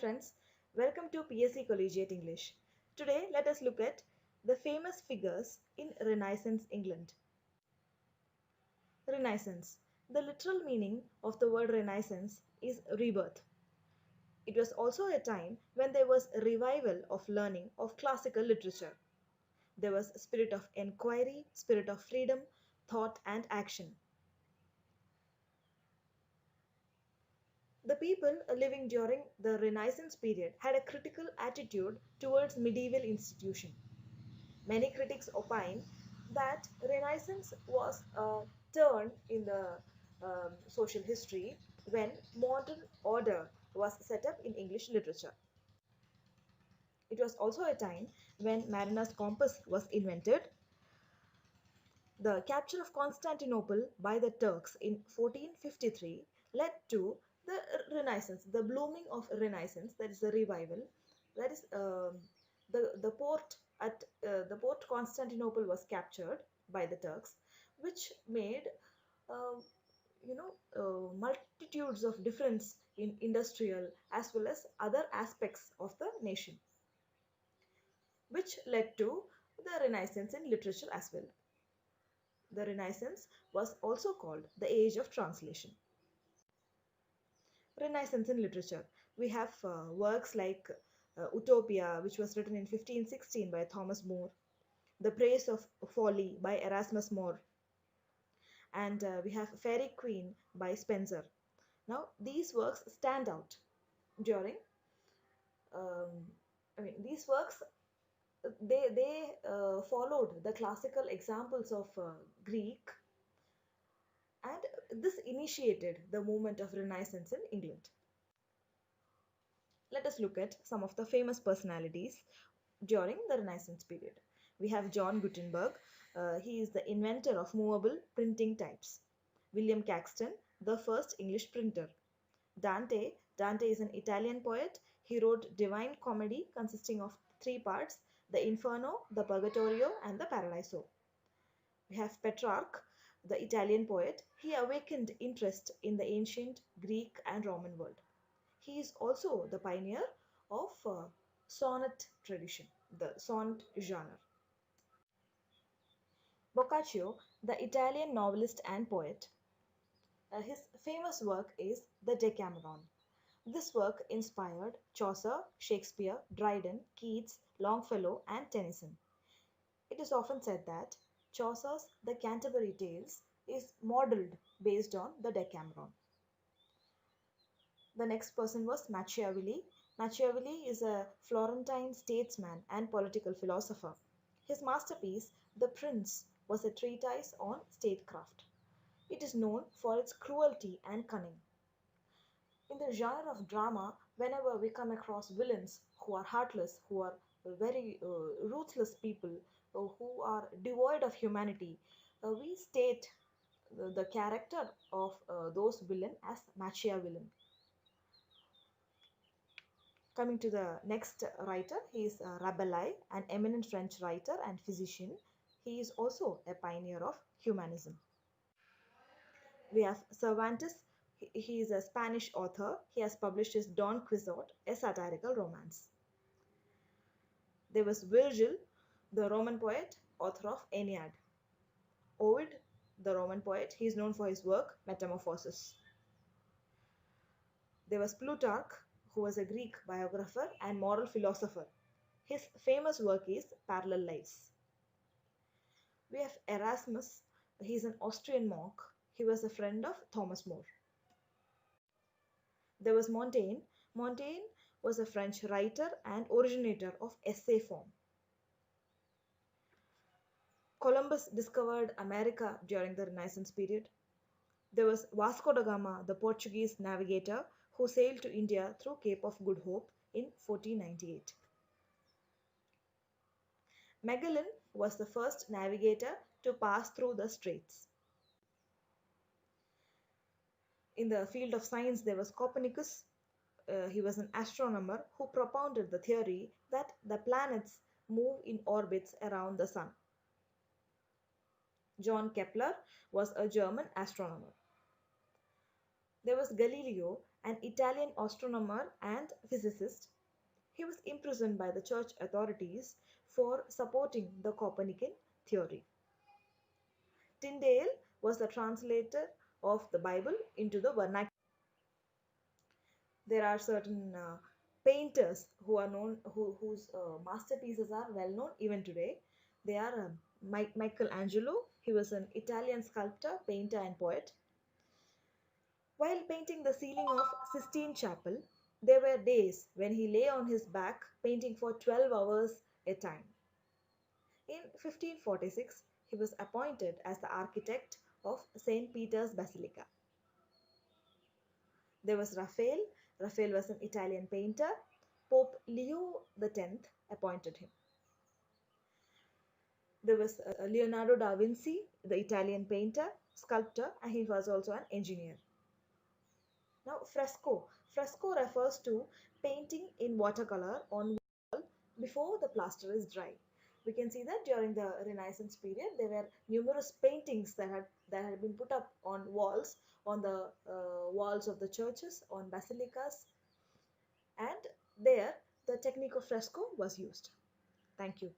friends, welcome to PSC Collegiate English. Today let us look at the famous figures in Renaissance England. Renaissance. The literal meaning of the word Renaissance is rebirth. It was also a time when there was a revival of learning of classical literature. There was a spirit of enquiry, spirit of freedom, thought and action. The people living during the Renaissance period had a critical attitude towards medieval institutions. Many critics opine that Renaissance was a turn in the social history when modern order was set up in English literature. It was also a time when Mariner's compass was invented. The capture of Constantinople by the Turks in 1453 led to the Renaissance, the blooming of Renaissance, that is the revival. That is the port Constantinople was captured by the Turks, which made uh, multitudes of difference in industrial as well as other aspects of the nation, which led to the Renaissance in literature as well. The Renaissance was also called the Age of Translation. Renaissance in literature. We have works like Utopia, which was written in 1516 by Thomas More, The Praise of Folly by Erasmus More, and we have Fairy Queen by Spenser. Now, these works stand out during, these works they followed the classical examples of Greek, and this initiated the movement of Renaissance in England. Let us look at some of the famous personalities during the Renaissance period. We have John Gutenberg. He is the inventor of movable printing types. William Caxton, the first English printer. Dante is an Italian poet. He wrote Divine Comedy consisting of three parts: the Inferno, the Purgatorio, and the Paradiso. We have Petrarch, the Italian poet. He awakened interest in the ancient Greek and Roman world. He is also the pioneer of sonnet tradition, the sonnet genre. Boccaccio, the Italian novelist and poet, his famous work is the Decameron. This work inspired Chaucer, Shakespeare, Dryden, Keats, Longfellow, and Tennyson. It is often said that Chaucer's The Canterbury Tales is modeled based on the Decameron. The next person was Machiavelli. Machiavelli is a Florentine statesman and political philosopher. His masterpiece, The Prince, was a treatise on statecraft. It is known for its cruelty and cunning. In the genre of drama, whenever we come across villains who are heartless, who are very ruthless people, who are devoid of humanity, we state the character of those villain as Machiavellian. Coming to the next writer, he is Rabelais, an eminent French writer and physician. He is also a pioneer of humanism. We have Cervantes. He is a Spanish author. He has published his Don Quixote, a satirical romance. There was Virgil, the Roman poet, author of Aeneid. Ovid, the Roman poet, he is known for his work Metamorphoses. There was Plutarch, who was a Greek biographer and moral philosopher. His famous work is Parallel Lives. We have Erasmus. He is an Austrian monk. He was a friend of Thomas More. There was Montaigne. Montaigne was a French writer and originator of essay form. Columbus discovered America during the Renaissance period. There was Vasco da Gama, the Portuguese navigator who sailed to India through Cape of Good Hope in 1498. Magellan was the first navigator to pass through the straits. In the field of science, there was Copernicus. He was an astronomer who propounded the theory that the planets move in orbits around the sun. John Kepler was a German astronomer. There was Galileo, an Italian astronomer and physicist. He was imprisoned by the church authorities for supporting the Copernican theory. Tyndale was the translator of the Bible into the vernacular. There are certain painters who are known, whose masterpieces are well known even today. They are Michelangelo. He was an Italian sculptor, painter, and poet. While painting the ceiling of Sistine Chapel, there were days when he lay on his back painting for 12 hours a time. In 1546, he was appointed as the architect of St. Peter's Basilica. There was Raphael. Raphael was an Italian painter. Pope Leo X appointed him. There was Leonardo da Vinci, the Italian painter, sculptor, and he was also an engineer. Now, fresco. Fresco refers to painting in watercolor on wall before the plaster is dry. We can see that during the Renaissance period, there were numerous paintings that had been put up on the walls of the churches, on basilicas, and there the technique of fresco was used. Thank you.